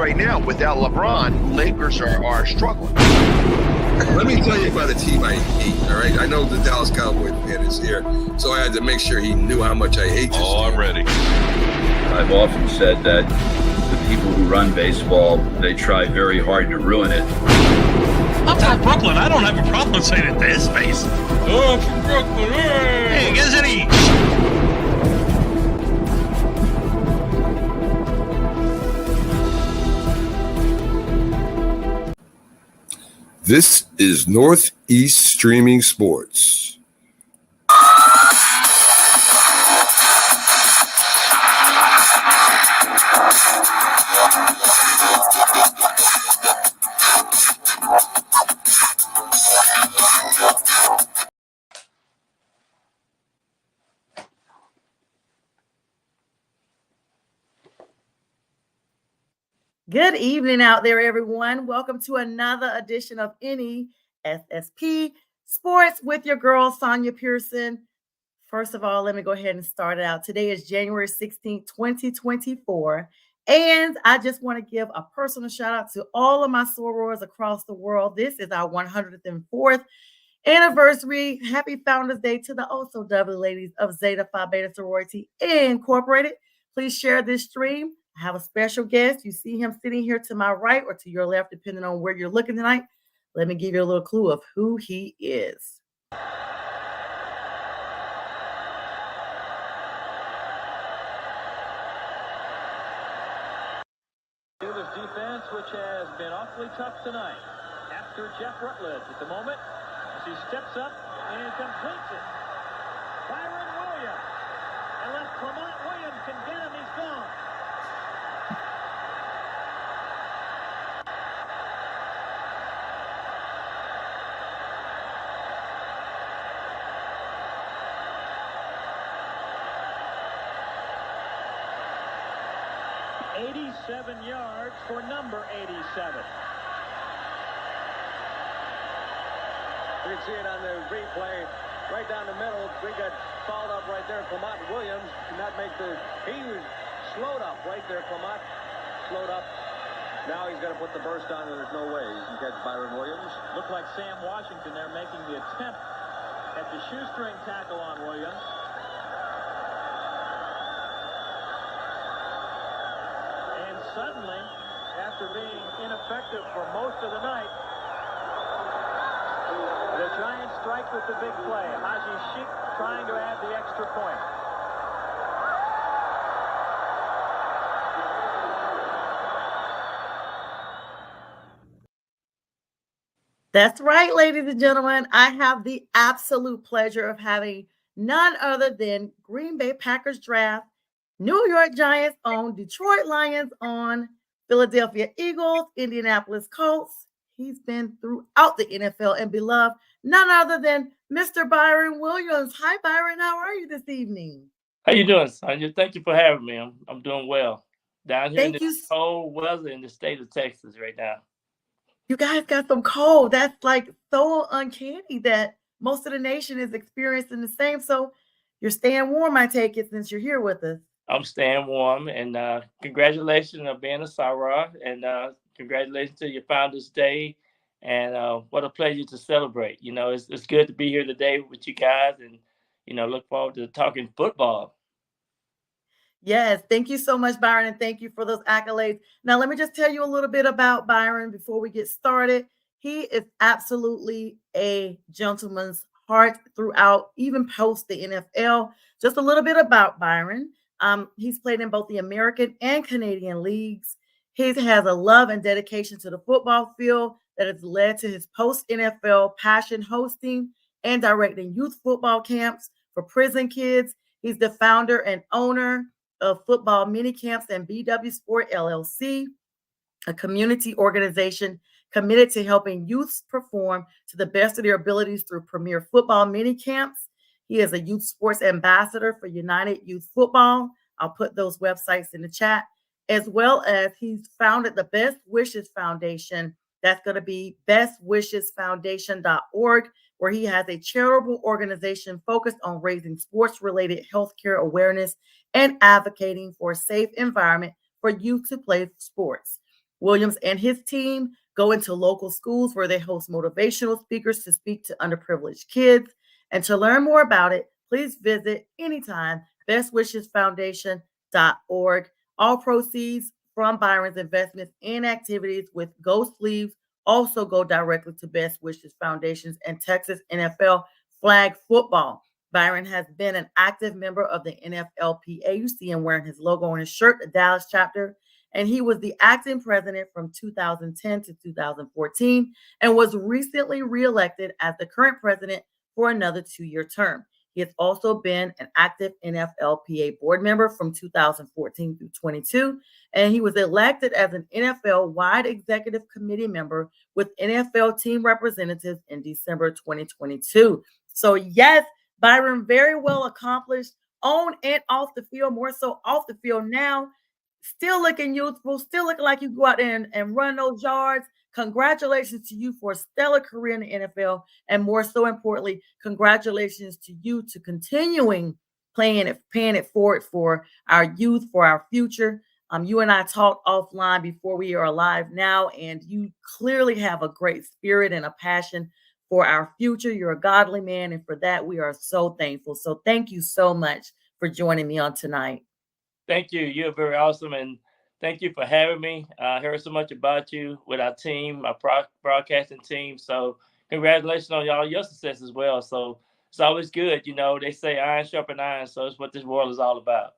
right now, without LeBron, Lakers are struggling. Let me tell you about a team I hate, all right? I know the Dallas Cowboys fan is here, so I had to make sure he knew how much I hate this team. I'm ready. I've often said that the people who run baseball, they try very hard to ruin it. I'm from Brooklyn. I don't have a problem saying it to his face. Oh, from Brooklyn. Hey, guess any. This is Northeast Streaming Sports. Good evening out there, everyone. Welcome to another edition of Any SSP Sports with your girl, Sonia Pearson. First of all, let me go ahead and start it out. Today is January 16th, 2024. And I just want to give a personal shout out to all of my sorors across the world. This is our 104th anniversary. Happy Founders Day to the also W ladies of Zeta Phi Beta Sorority Incorporated. Please share this stream. I have a special guest. You see him sitting here to my right or to your left, depending on where you're looking tonight. Let me give you a little clue of who he is. Field of defense, which has been awfully tough tonight. After Jeff Rutledge at the moment, as he steps up and completes it. Byron Williams. Unless Clement Williams can get him, he's gone. "87 yards for number 87. You can see it on the replay, right down the middle. We got fouled up right there. Clement Williams did not make he was slowed up right there. Clement slowed up. Now he's got to put the burst on, and there's no way he can catch Byron Williams. Looked like Sam Washington there making the attempt at the shoestring tackle on Williams. And suddenly, after being ineffective for most of the night, the Giants strike with the big play. Haji Sheikh trying to add the extra point. That's right, ladies and gentlemen. I have the absolute pleasure of having none other than Green Bay Packers draft, New York Giants on, Detroit Lions on, Philadelphia Eagles, Indianapolis Colts. He's been throughout the NFL and beloved none other than Mr. Byron Williams. Hi, Byron. How are you this evening? How you doing, Sonia? Thank you for having me. I'm doing well. Down here in this cold weather in the state of Texas right now. You guys got some cold. That's like so uncanny that most of the nation is experiencing the same. So you're staying warm, I take it, since you're here with us. I'm staying warm, and congratulations on being a Sarah, and congratulations to your Founders Day, and what a pleasure to celebrate. You know, it's good to be here today with you guys, and look forward to talking football. Yes, thank you so much, Byron, and thank you for those accolades. Now, let me just tell you a little bit about Byron before we get started. He is absolutely a gentleman's heart throughout, even post the NFL. Just a little bit about Byron. He's played in both the American and Canadian leagues. He has a love and dedication to the football field that has led to his post-NFL passion hosting and directing youth football camps for prison kids. He's the founder and owner of Football Mini Camps and BW Sport LLC, a community organization committed to helping youths perform to the best of their abilities through premier football mini camps. He is a youth sports ambassador for United Youth Football. I'll put those websites in the chat, as well as he's founded the Best Wishes Foundation. That's going to be bestwishesfoundation.org, where he has a charitable organization focused on raising sports-related healthcare awareness and advocating for a safe environment for youth to play sports. Williams and his team go into local schools where they host motivational speakers to speak to underprivileged kids. And to learn more about it, please visit anytime bestwishesfoundation.org. All proceeds from Byron's investments and activities with Go Sleeves also go directly to Best Wishes Foundations and Texas NFL flag football. Byron has been an active member of the NFLPA. You see him wearing his logo on his shirt, the Dallas chapter, and he was the acting president from 2010 to 2014 and was recently reelected as the current president for another 2-year term. He has also been an active NFLPA board member from 2014 through 22, and he was elected as an NFL-wide executive committee member with NFL team representatives in December 2022. So yes, Byron, very well accomplished on and off the field, more so off the field now. Still looking youthful, still looking like you go out there and run those yards. Congratulations to you for a stellar career in the NFL. And more so importantly, congratulations to you to continuing paying it forward for our youth, for our future. You and I talked offline before we are alive now, and you clearly have a great spirit and a passion for our future. You're a godly man, and for that, we are so thankful. So thank you so much for joining me on tonight. Thank you. You're very awesome, and thank you for having me. I heard so much about you with our team, our broadcasting team. So congratulations on all your success as well. So it's always good. You know, they say iron sharpen iron. So it's what this world is all about.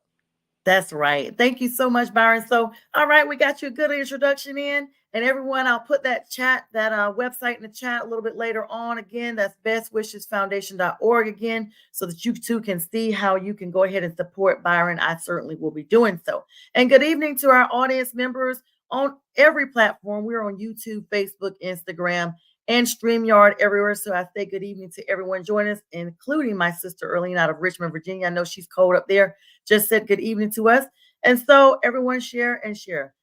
That's right. Thank you so much, Byron. So, all right, we got you a good introduction in. And everyone, I'll put that website in the chat a little bit later on. Again, that's bestwishesfoundation.org again, so that you too can see how you can go ahead and support Byron. I certainly will be doing so. And good evening to our audience members on every platform. We're on YouTube, Facebook, Instagram, and StreamYard everywhere. So I say good evening to everyone joining us, including my sister Earlene out of Richmond, Virginia. I know she's cold up there. Just said good evening to us. And so everyone share and share.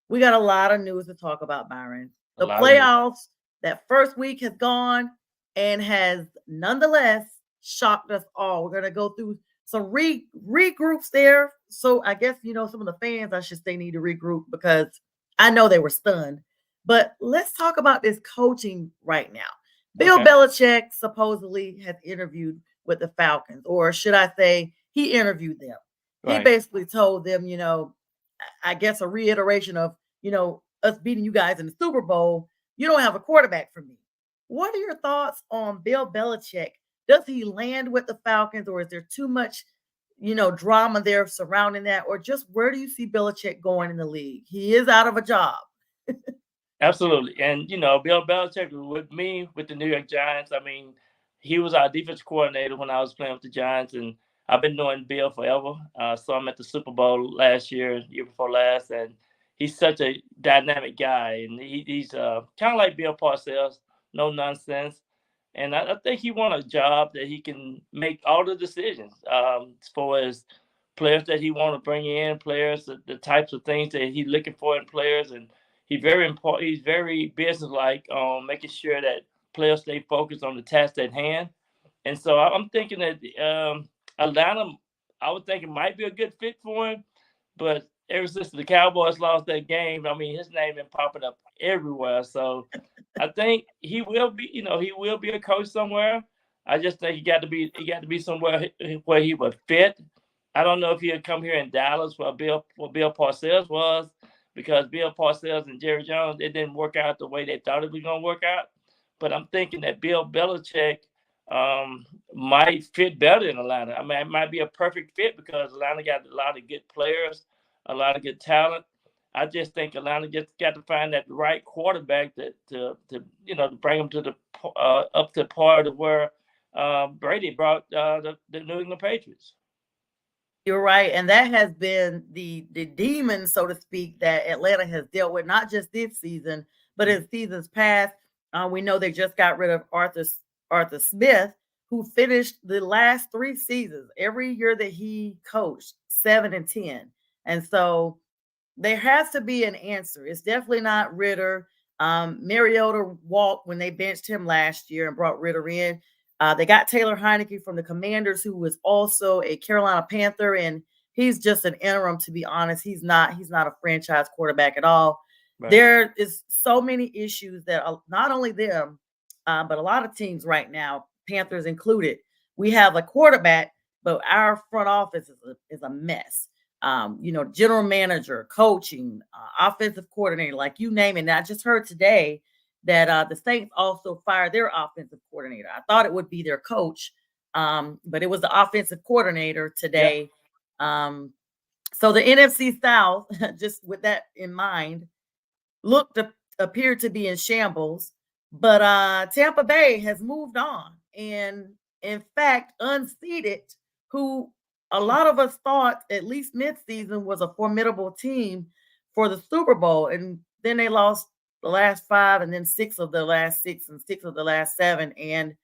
We got a lot of news to talk about, Byron. The playoffs, that first week has gone and has nonetheless shocked us all. We're going to go through some regroups there. So I guess, some of the fans, I should say, need to regroup because I know they were stunned. But let's talk about this coaching right now. Bill Belichick supposedly has interviewed with the Falcons, or should I say he interviewed them. Right. He basically told them, I guess a reiteration of, us beating you guys in the Super Bowl, you don't have a quarterback for me. What are your thoughts on Bill Belichick? Does he land with the Falcons, or is there too much, drama there surrounding that? Or just where do you see Belichick going in the league? He is out of a job. Absolutely. And, Bill Belichick with me with the New York Giants, I mean, he was our defense coordinator when I was playing with the Giants, and I've been knowing Bill forever. Saw him at the Super Bowl last year before last, and he's such a dynamic guy. And he's kind of like Bill Parcells, no nonsense. And I think he wants a job that he can make all the decisions as far as players that he want to bring in, players, the types of things that he's looking for in players. And he's very important. He's very businesslike on making sure that players stay focused on the task at hand. And so I'm thinking that Atlanta, I would think it might be a good fit for him, but ever since the Cowboys lost that game, I mean, his name been popping up everywhere. So I think he will be, he will be a coach somewhere. I just think he got to be somewhere where he would fit. I don't know if he'll come here in Dallas where Bill Parcells was, because Bill Parcells and Jerry Jones, it didn't work out the way they thought it was going to work out. But I'm thinking that Bill Belichick might fit better in Atlanta. I mean, it might be a perfect fit because Atlanta got a lot of good players, a lot of good talent. I just think Atlanta just got to find that right quarterback to bring them to the up to par to where Brady brought the New England Patriots. You're right, and that has been the demon, so to speak, that Atlanta has dealt with, not just this season, but in seasons past. We know they just got rid of Arthur Smith, who finished the last 3 seasons, every year that he coached, 7-10. And so there has to be an answer. It's definitely not Ritter. Mariota walked when they benched him last year and brought Ritter in. They got Taylor Heineke from the Commanders, who was also a Carolina Panther, and he's just an interim, to be honest. He's not a franchise quarterback at all. There is so many issues that not only them, but a lot of teams right now, Panthers included, we have a quarterback, but our front office is a mess. General manager, coaching, offensive coordinator, like you name it. And I just heard today that the Saints also fired their offensive coordinator. I thought it would be their coach, but it was the offensive coordinator today. Yeah. So the NFC South, just with that in mind, appeared to be in shambles, but Tampa Bay has moved on and in fact unseated who a lot of us thought at least mid-season was a formidable team for the Super Bowl, and then they lost the last 5 and then 6 of the last 6 and 6 of the last 7, and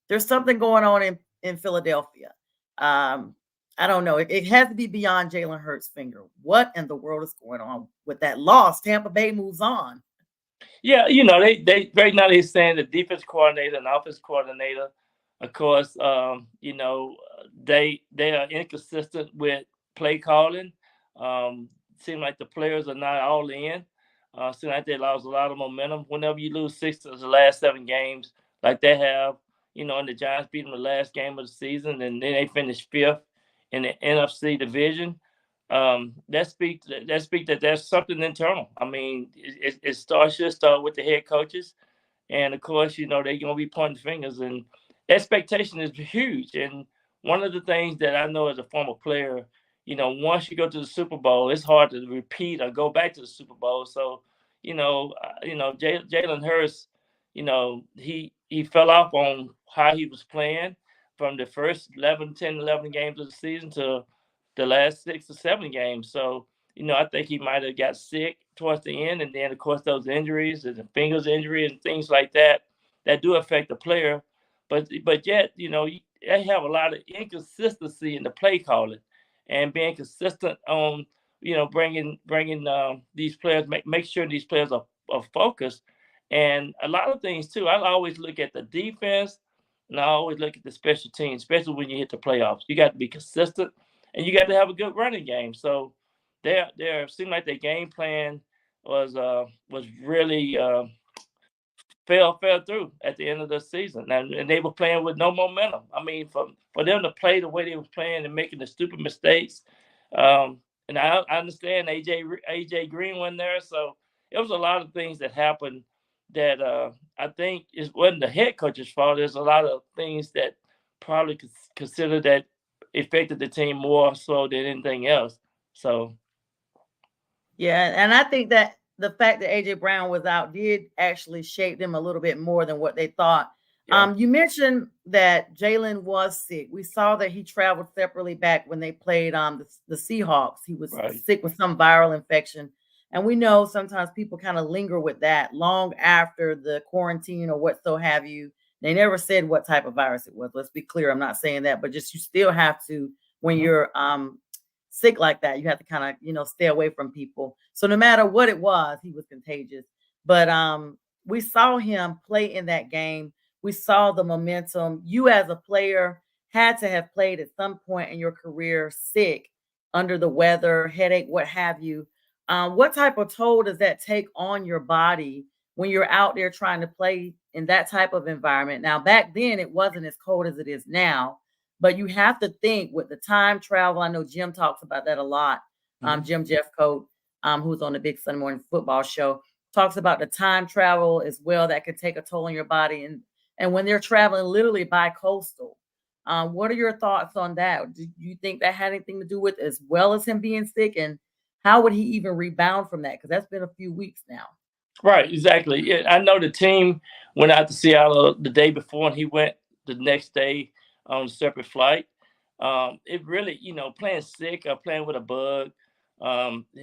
there's something going on in Philadelphia. I don't know. It has to be beyond Jalen Hurts' finger. What in the world is going on with that loss? Tampa Bay moves on. Yeah, they right now they're saying the defense coordinator and offense coordinator, of course, they are inconsistent with play calling. Seem like the players are not all in. Seem like they lost a lot of momentum. Whenever you lose 6 of the last 7 games, like they have, and the Giants beat them the last game of the season, and then they finished 5th in the NFC division. That speaks that there's something internal. I mean, it should start with the head coaches, and of course, they're gonna be pointing fingers, and expectation is huge. And one of the things that I know as a former player, once you go to the Super Bowl, it's hard to repeat or go back to the Super Bowl. So, Jalen Hurts, he fell off on how he was playing from the first 11 games of the season to the last 6 or 7 games. So, I think he might have got sick towards the end. And then, of course, those injuries, the fingers injury and things like that do affect the player. But yet, they have a lot of inconsistency in the play calling and being consistent on, bringing these players, make sure these players are focused. And a lot of things, too. I always look at the defense, and I always look at the special teams, especially when you hit the playoffs. You got to be consistent, and you got to have a good running game. So they seemed like their game plan was really fell through at the end of the season, and they were playing with no momentum. I mean, for them to play the way they were playing and making the stupid mistakes, and I understand AJ Green wasn't there, so it was a lot of things that happened that I think wasn't the head coach's fault. There's a lot of things that probably consider that affected the team more so than anything else. So, yeah, and I think that the fact that AJ Brown was out did actually shape them a little bit more than what they thought. Yeah. You mentioned that Jalen was sick. We saw that he traveled separately back when they played the Seahawks. He was sick with some viral infection. And we know sometimes people kind of linger with that long after the quarantine or what so have you. They never said what type of virus it was. Let's be clear. I'm not saying that, but just you still have to, when you're sick like that, you have to kind of, stay away from people. So no matter what it was, he was contagious. But we saw him play in that game. We saw the momentum. You as a player had to have played at some point in your career sick, under the weather, headache, what have you. What type of toll does that take on your body when you're out there trying to play in that type of environment? Now, back then, it wasn't as cold as it is now, but you have to think with the time travel. I know Jim talks about that a lot. Jim Jeffcoat, who's on the Big Sunday Morning Football Show, talks about the time travel as well that could take a toll on your body. And when they're traveling literally by coastal, what are your thoughts on that? Do you think that had anything to do with as well as him being sick? And how would he even rebound from that? Because that's been a few weeks now. Right, exactly. Yeah, I know the team went out to Seattle the day before, and he went the next day on a separate flight. It really, playing sick or playing with a bug,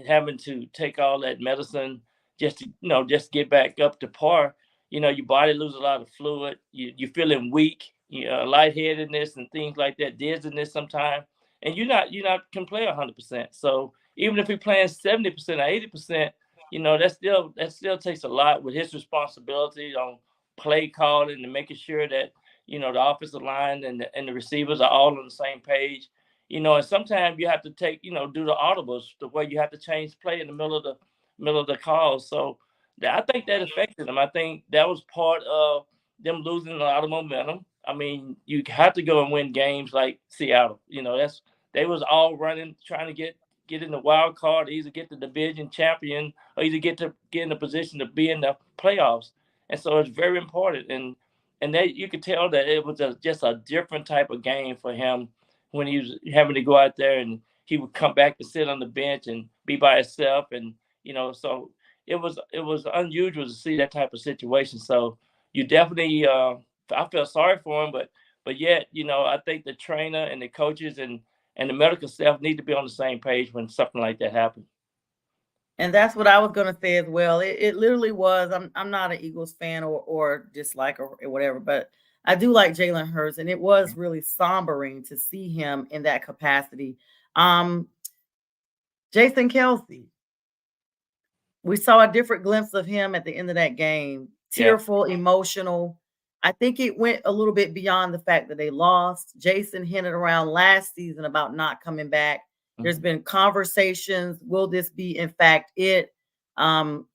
having to take all that medicine just to get back up to par. Your body loses a lot of fluid. You're feeling weak, lightheadedness and things like that, dizziness sometimes, and you're not can play 100%. So even if you're playing 70% or 80%, that still takes a lot with his responsibility on play calling and making sure that the offensive line and the receivers are all on the same page. And sometimes you have to take do the audibles, the way you have to change play in the middle of middle of the call. So I think that affected them. I think that was part of them losing a lot of momentum. I mean, you have to go and win games like Seattle. You know, they was all running, trying to get in the wild card, either get the division champion or either get in a position to be in the playoffs. And so it's very important. And that you could tell that it was just a different type of game for him when he was having to go out there and he would come back and sit on the bench and be by himself. And, so it was unusual to see that type of situation. So you definitely, I felt sorry for him, but yet, I think the trainer and the coaches and the medical staff need to be on the same page when something like that happens. And that's what I was going to say as well. It literally was. I'm not an Eagles fan or dislike or whatever, but I do like Jalen Hurts, and it was really sombering to see him in that capacity. Jason Kelsey, we saw a different glimpse of him at the end of that game. Tearful, emotional. I think it went a little bit beyond the fact that they lost. Jason hinted around last season about not coming back. There's been conversations. Will this be, in fact, it?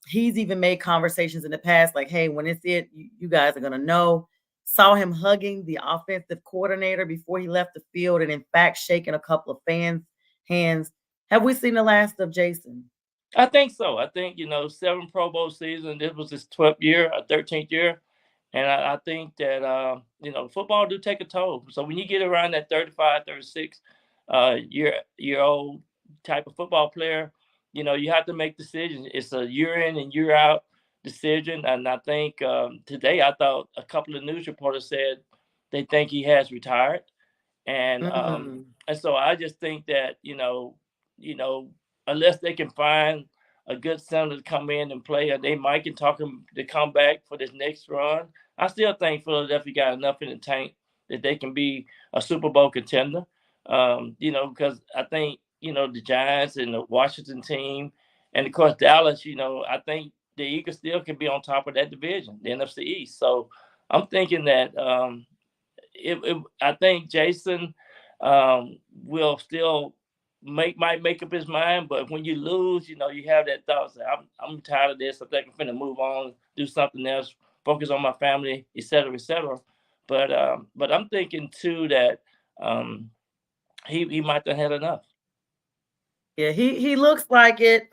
He's even made conversations in the past like, hey, when it's it, you guys are going to know. Saw him hugging the offensive coordinator before he left the field and, in fact, shaking a couple of fans' hands. Have we seen the last of Jason? I think so. I think, 7 Pro Bowl season. This was his 12th year, 13th year. And I think that, football do take a toll. So when you get around that 35, 36 year old type of football player, you have to make decisions. It's a year in and year out decision. And I think today I thought a couple of news reporters said they think he has retired. And and so I just think that, unless they can find a good center to come in and play, or they might can talk him to come back for this next run. I still think Philadelphia got enough in the tank that they can be a Super Bowl contender. Because I think, the Giants and the Washington team, and of course Dallas, I think the Eagles still can be on top of that division, the NFC East. So I'm thinking that I think Jason will still might make up his mind, but when you lose, you have that thought. Say, I'm tired of this. I think I'm gonna move on, do something else, focus on my family, etc., etc. But I'm thinking too that he might have had enough. Yeah, he looks like it.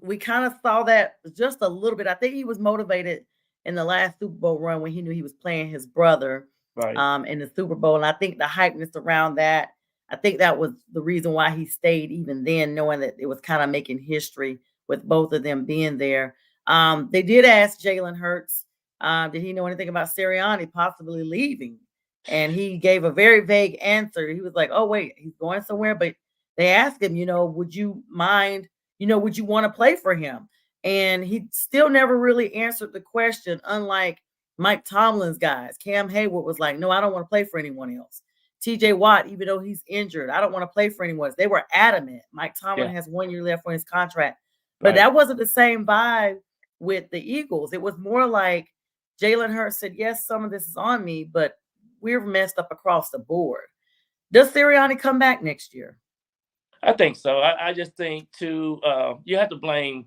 We kind of saw that just a little bit. I think he was motivated in the last Super Bowl run when he knew he was playing his brother in the Super Bowl, and I think the hypeness around that. I think that was the reason why he stayed even then, knowing that it was kind of making history with both of them being there. They did ask Jalen Hurts, did he know anything about Sirianni possibly leaving? And he gave a very vague answer. He was like, oh, wait, he's going somewhere. But they asked him, would you mind, would you want to play for him? And he still never really answered the question, unlike Mike Tomlin's guys. Cam Hayward was like, no, I don't want to play for anyone else. TJ Watt, even though he's injured, I don't want to play for anyone else. They were adamant. Mike Tomlin has 1 year left on his contract. But that wasn't the same vibe with the Eagles. It was more like Jalen Hurts said, yes, some of this is on me, but we're messed up across the board. Does Sirianni come back next year? I think so. I just think, too, you have to blame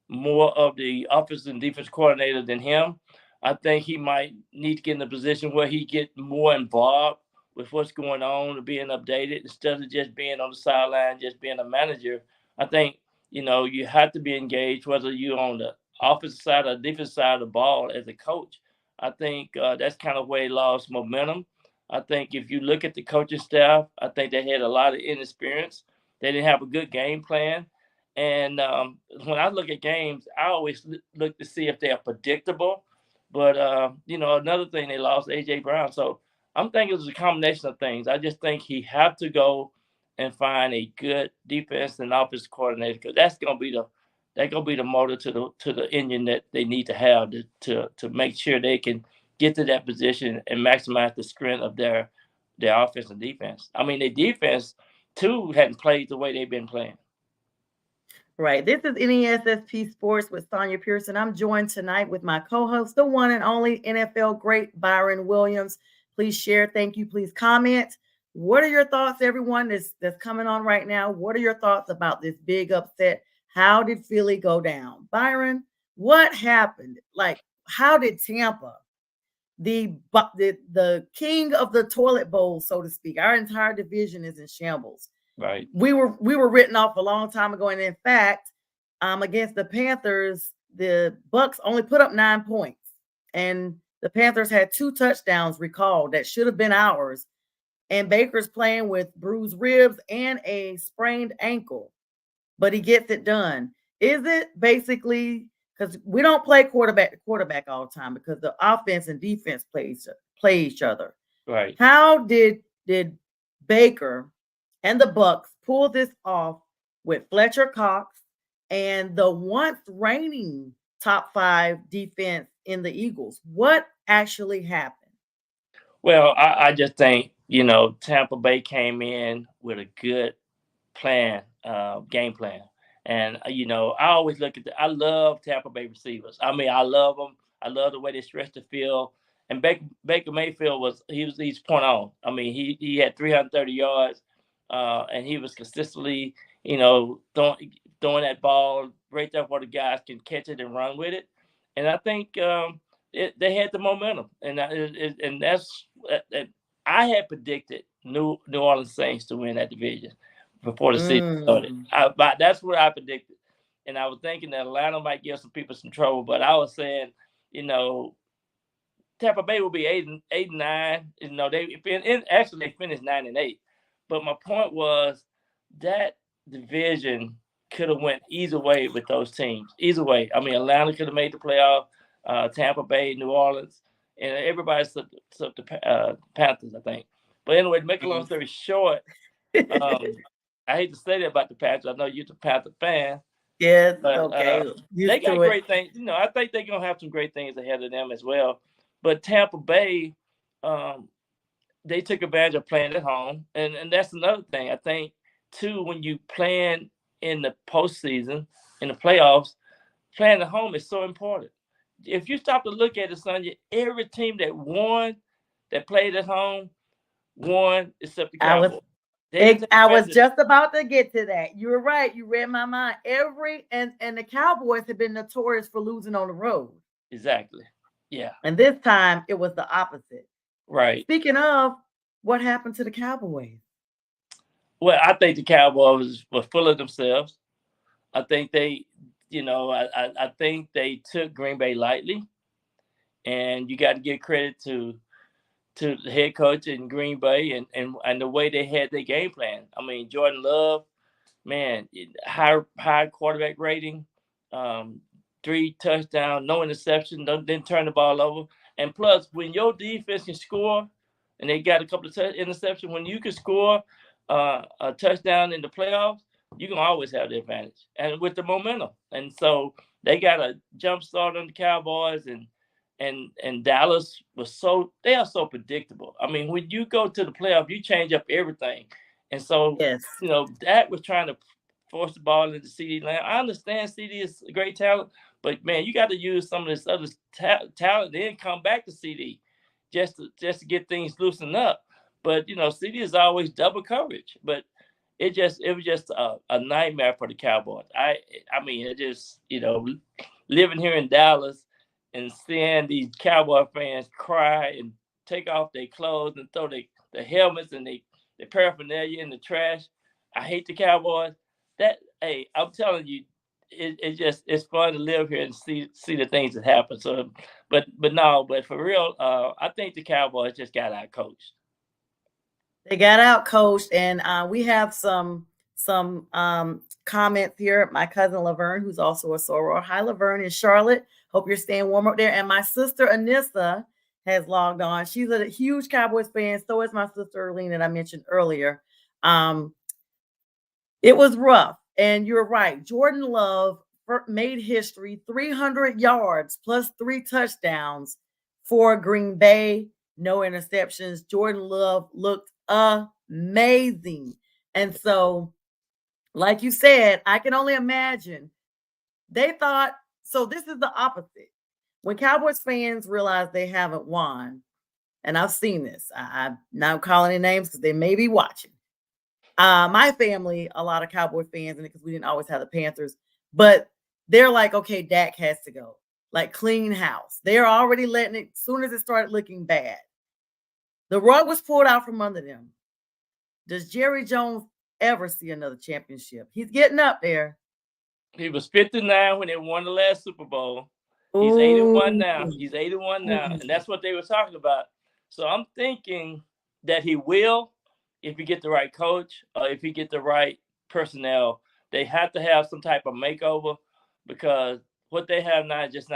more of the offensive and defense coordinator than him. I think he might need to get in a position where he get more involved with what's going on and being updated instead of just being on the sideline, just being a manager. I think, you have to be engaged, whether you're on the offensive side or defensive side of the ball as a coach. I think that's kind of where he lost momentum. I think if you look at the coaching staff, I think they had a lot of inexperience. They didn't have a good game plan. And when I look at games, I always look to see if they are predictable. But, another thing, they lost A.J. Brown. So I'm thinking it was a combination of things. I just think he have to go and find a good defense and offensive coordinator, because that's gonna be the motor to the engine that they need to have to make sure they can get to that position and maximize the strength of their offense and defense. I mean, their defense too hadn't played the way they've been playing. Right. This is NESSP Sports with Sonia Pearson. I'm joined tonight with my co-host, the one and only NFL great Byron Williams. Please share. Thank you. Please comment. What are your thoughts, everyone that's coming on right now? What are your thoughts about this big upset? how did Philly go down? Byron, what happened? Like, how did Tampa, the king of the toilet bowl, so to speak, our entire division is in shambles. Right. We were written off a long time ago, and in fact, against the Panthers, the Bucks only put up 9 points, and the Panthers had 2 touchdowns recalled that should have been ours. And Baker's playing with bruised ribs and a sprained ankle, but he gets it done. Is it basically because we don't play quarterback to quarterback all the time because the offense and defense play each other? Right. How did Baker and the Bucks pull this off with Fletcher Cox and the once reigning top 5 defense in the Eagles? What actually happened? Well, I just think, Tampa Bay came in with a good plan, game plan. And, I always I love Tampa Bay receivers. I mean, I love them. I love the way they stretch the field. And Baker Mayfield he's point on. I mean, he had 330 yards, and he was consistently, throwing that ball right there where the guys can catch it and run with it. And I think they had the momentum, and that's I had predicted New Orleans Saints to win that division before the season started. But that's what I predicted, and I was thinking that Atlanta might give some people some trouble. But I was saying, Tampa Bay will be 8-9. They finished 9-8. But my point was that division could have went either way with those teams. Either way, I mean, Atlanta could have made the playoff. Tampa Bay, New Orleans, and everybody slipped the Panthers, I think. But anyway, to make a long story short, I hate to say that about the Panthers. I know you're the Panther fan. Yes, but, okay. They got great things. I think they're gonna have some great things ahead of them as well. But Tampa Bay, they took advantage of playing at home, and that's another thing. I think too, when you plan in the postseason, in the playoffs, playing at home is so important. If you stop to look at it, Sonya, every team that played at home won except the Cowboys. I was just about to get to that. You were right. You read my mind. And the Cowboys have been notorious for losing on the road. Exactly. Yeah. And this time it was the opposite. Right. Speaking of, what happened to the Cowboys? Well, I think the Cowboys were full of themselves. I think they, I think they took Green Bay lightly, and you got to give credit to the head coach in Green Bay and the way they had their game plan. I mean, Jordan Love, man, high quarterback rating, 3 touchdowns, no interception, didn't turn the ball over. And plus, when your defense can score, and they got a couple of interceptions, when you can score a touchdown in the playoffs, you can always have the advantage, and with the momentum. And so they got a jump start on the Cowboys, and Dallas they are so predictable. I mean, when you go to the playoff, you change up everything. And so, yes, Dak was trying to force the ball into CD land. I understand CD is a great talent, but man, you got to use some of this other talent, then come back to CD just to get things loosened up. But CD is always double coverage, but it was just a nightmare for the Cowboys. I mean, it just living here in Dallas and seeing these Cowboy fans cry and take off their clothes and throw the helmets and the paraphernalia in the trash. I hate the Cowboys. I'm telling you, it's fun to live here and see the things that happen. So, but for real, I think the Cowboys just got out coached. They got out coached, and we have some comments here. My cousin Laverne, who's also a soror. Hi, Laverne in Charlotte. Hope you're staying warm up there. And my sister Anissa has logged on. She's a huge Cowboys fan. So is my sister Erlene that I mentioned earlier. It was rough, and you're right. Jordan Love made history, 300 yards plus 3 touchdowns for Green Bay. No interceptions. Jordan Love looked amazing. And so, like you said, I can only imagine they thought, so this is the opposite. When Cowboys fans realize they haven't won, and I've seen this, I'm not calling any names because they may be watching. My family, a lot of Cowboy fans, and because we didn't always have the Panthers, but they're like, okay, Dak has to go. Like clean house. They're already letting it, as soon as it started looking bad. The rug was pulled out from under them. Does Jerry Jones ever see another championship? He's getting up there. He was 59 when they won the last Super Bowl. He's 81 now. He's 81 now. And that's what they were talking about. So I'm thinking that he will, if he get the right coach or if he get the right personnel. They have to have some type of makeover, because what they have now just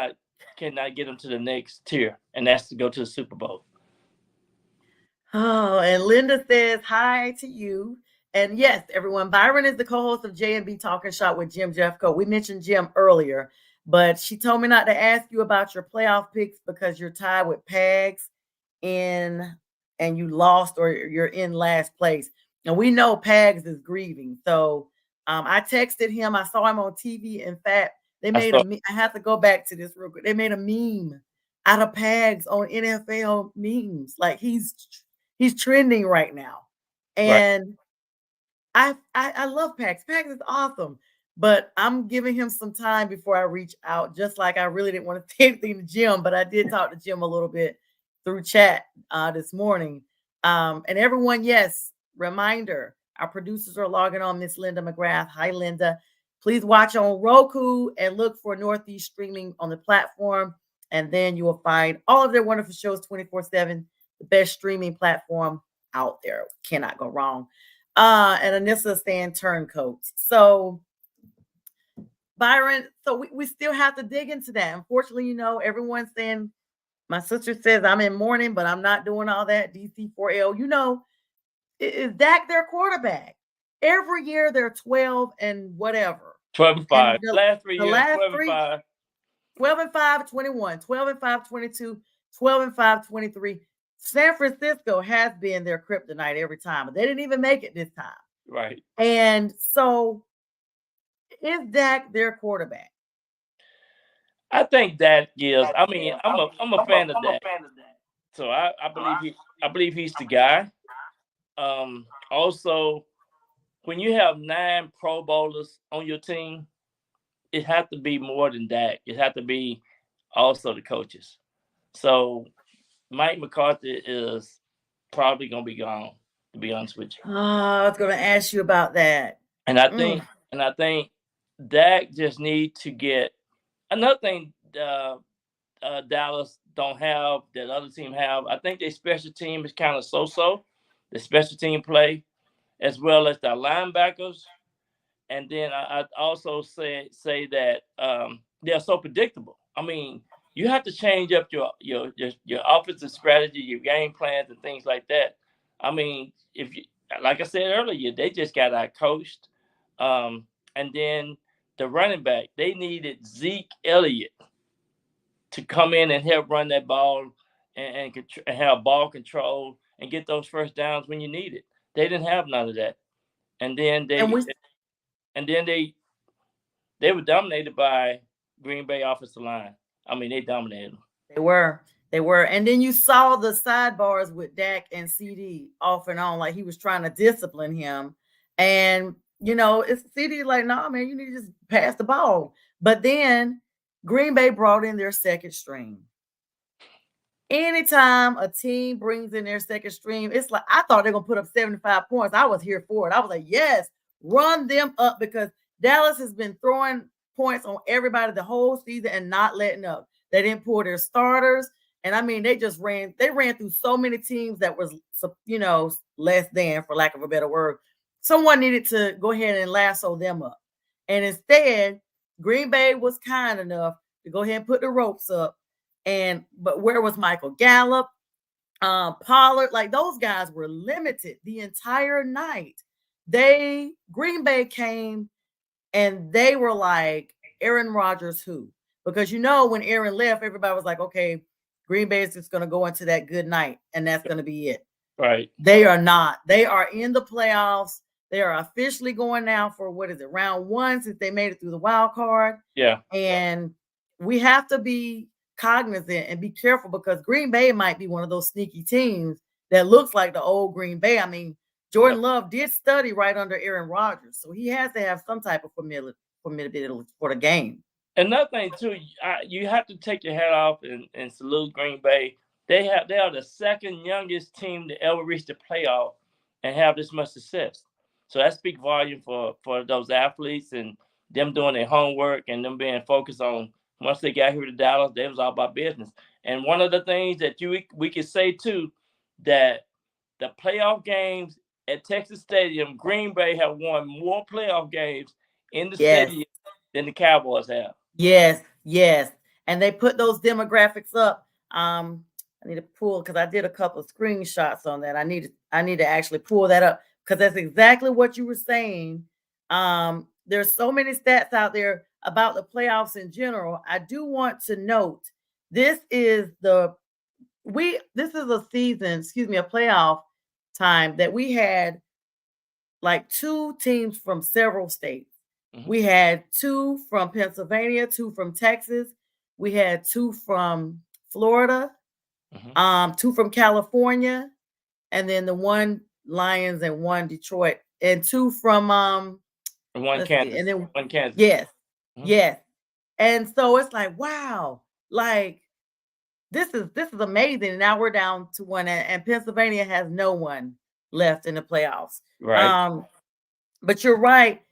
cannot get them to the next tier, and that's to go to the Super Bowl. Oh, and Linda says hi to you. And yes, everyone, Byron is the co-host of J&B Talking Shop with Jim Jeffco. We mentioned Jim earlier, but she told me not to ask you about your playoff picks because you're tied with Pags and you lost, or you're in last place. And we know Pags is grieving. So I texted him. I saw him on TV. In fact, they made I have to go back to this real quick. They made a meme out of Pags on NFL memes. Like he's trending right now. And I love Pags. Pags is awesome, but I'm giving him some time before I reach out, just like I really didn't want to say anything to Jim, but I did talk to Jim a little bit through chat this morning. And everyone, yes, reminder, our producers are logging on. Miss Linda McGrath. Hi, Linda. Please watch on Roku and look for Northeast Streaming on the platform. And then you will find all of their wonderful shows 24/7, the best streaming platform out there. Cannot go wrong. And Anissa saying turncoats. So Byron, so we still have to dig into that. Unfortunately, everyone's saying, my sister says I'm in mourning, but I'm not doing all that. DC4L, is Dak their quarterback? Every year they're 12 and whatever. 12 and 5. Last 3 years, 12 12 and 5. 12 and 5, 21. 12 and 5, 22. 12 and 5, 23. San Francisco has been their kryptonite every time, but they didn't even make it this time. Right. And so is Dak their quarterback? I think Dak is. I mean, I'm a fan of Dak. So I believe he's the guy. Also, when you have 9 Pro Bowlers on your team, it has to be more than Dak. It has to be also the coaches. So Mike McCarthy is probably going to be gone, to be honest with you. I was going to ask you about that. And I think Dak just need to get another thing Dallas don't have that other team have. I think their special team is kind of so-so, the special team play, as well as the linebackers. And then I also say that they're so predictable. I mean, you have to change up your offensive strategy, your game plans, and things like that. I mean, if you, like I said earlier, they just got out coached. And then the running back, they needed Zeke Elliott to come in and help run that ball and have ball control and get those first downs when you need it. They didn't have none of that. And then they were dominated by Green Bay offensive line. I mean, they dominated them. They were. And then you saw the sidebars with Dak and CD off and on, like he was trying to discipline him. And, it's CD like, nah, man, you need to just pass the ball. But then Green Bay brought in their second string. Anytime a team brings in their second string, it's like, I thought they're going to put up 75 points. I was here for it. I was like, yes, run them up, because Dallas has been throwing points on everybody the whole season and not letting up. They didn't pull their starters. And I mean, they ran through so many teams that was, less than, for lack of a better word. Someone needed to go ahead and lasso them up. And instead, Green Bay was kind enough to go ahead and put the ropes up. But where was Michael Gallup? Pollard? Like, those guys were limited the entire night. Green Bay came and they were like, Aaron Rodgers who? Because when Aaron left, everybody was like, okay, Green Bay is just going to go into that good night, and that's going to be it. Right. They are not. They are in the playoffs. They are officially going now for, round 1, since they made it through the wild card. Yeah. And we have to be cognizant and be careful, because Green Bay might be one of those sneaky teams that looks like the old Green Bay. I mean, Jordan Love did study right under Aaron Rodgers, so he has to have some type of formidability for the game. Another thing too, you have to take your hat off and salute Green Bay. They are the second youngest team to ever reach the playoff and have this much success. So that speaks volume for those athletes and them doing their homework and them being focused on once they got here to Dallas, they was all about business. And one of the things that we could say too, that the playoff games at Texas Stadium, Green Bay have won more playoff games in the stadium than the Cowboys have. Yes. And they put those demographics up. I need to pull because I did a couple of screenshots on that. I need to actually pull that up because that's exactly what you were saying. There's so many stats out there about the playoffs in general. I do want to note this is a playoff time that we had like 2 teams from several states. Mm-hmm. We had 2 from Pennsylvania, 2 from Texas. We had 2 from Florida, 2 from California, and then the 1 Lions and 1 Detroit, and 2 from and 1 Kansas. And then 1 Kansas. Yes. Mm-hmm. Yes. And so it's like, wow, like this is amazing. And now we're down to 1, and Pennsylvania has no one left in the playoffs. Right. But you're right.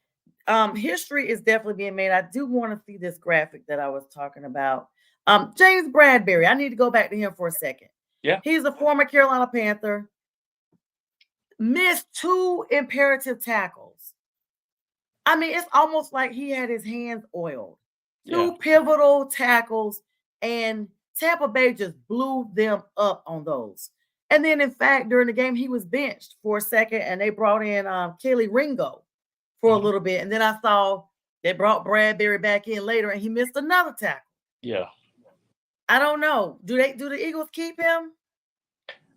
History is definitely being made. I do want to see this graphic that I was talking about. James Bradberry. I need to go back to him for a second. Yeah. He's a former Carolina Panther. Missed 2 imperative tackles. I mean, it's almost like he had his hands oiled. 2 pivotal tackles, and Tampa Bay just blew them up on those. And then, in fact, during the game, he was benched for a second, and they brought in Kelly Ringo for a little bit. And then I saw they brought Bradberry back in later, and he missed another tackle. Yeah. I don't know. Do the Eagles keep him?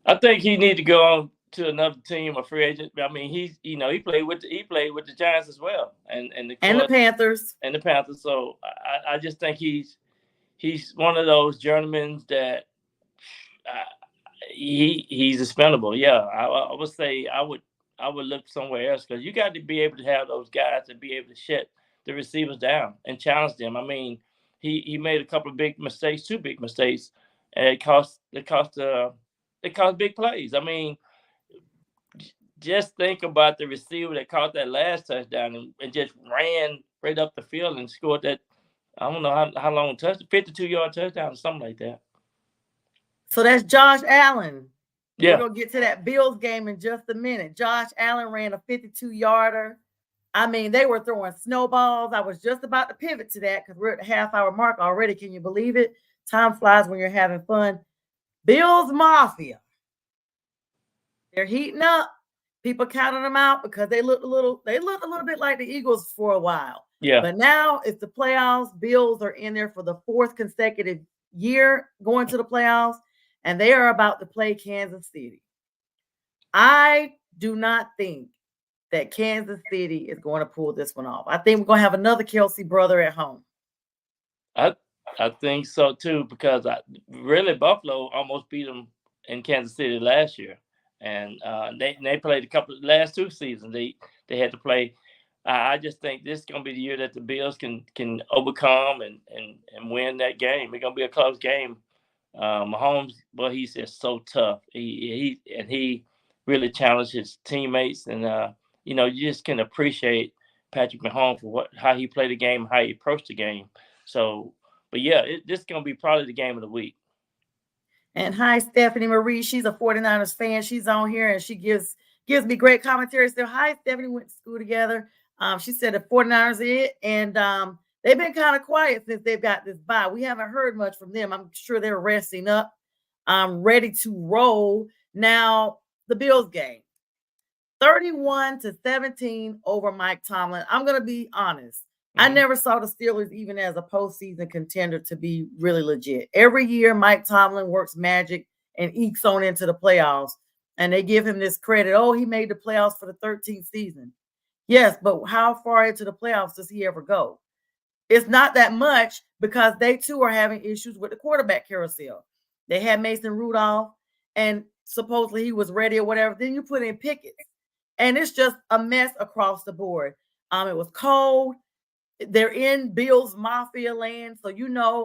I think he need to go on to another team, a free agent. I mean, he played with the Giants as well, and the Panthers. And the Panthers. So I just think he's one of those journeymen that he's expendable. Yeah, I would say I would look somewhere else because you got to be able to have those guys and be able to shut the receivers down and challenge them. I mean, he made a couple of big mistakes, 2 big mistakes, and it cost big plays. I mean, just think about the receiver that caught that last touchdown and just ran right up the field and scored that. I don't know how long touchdown, 52-yard touchdown or something like that. So that's Josh Allen. Yeah. We're going to get to that Bills game in just a minute. Josh Allen ran a 52-yarder. I mean, they were throwing snowballs. I was just about to pivot to that because we're at the half-hour mark already. Can you believe it? Time flies when you're having fun. Bills Mafia. They're heating up. People counted them out because they looked a little bit like the Eagles for a while. Yeah. But now it's the playoffs. Bills are in there for the 4th consecutive year going to the playoffs, and they are about to play Kansas City. I do not think that Kansas City is going to pull this one off. I think we're going to have another Kelsey brother at home. I think so too, because really Buffalo almost beat them in Kansas City last year, and they played last 2 seasons. They had to play. I just think this is going to be the year that the Bills can overcome and win that game. It's going to be a close game. Mahomes, well, he's just so tough. He really challenged his teammates, and you just can appreciate Patrick Mahomes for how he played the game, how he approached the game. So, but yeah, this is going to be probably the game of the week. And hi, Stephanie Marie. She's a 49ers fan. She's on here, and she gives me great commentary. So, hi, Stephanie. Went to school together. She said the 49ers are it, and they've been kind of quiet since they've got this bye. We haven't heard much from them. I'm sure they're resting up, ready to roll. Now, the Bills game, 31-17 over Mike Tomlin. I'm going to be honest. I never saw the Steelers even as a postseason contender to be really legit. Every year, Mike Tomlin works magic and ekes on into the playoffs, and they give him this credit. Oh, he made the playoffs for the 13th season. Yes, but how far into the playoffs does he ever go? It's not that much because they too are having issues with the quarterback carousel. They had Mason Rudolph, and supposedly he was ready or whatever. Then you put in Pickett, and it's just a mess across the board. It was cold. they're in Bill's Mafia land. So,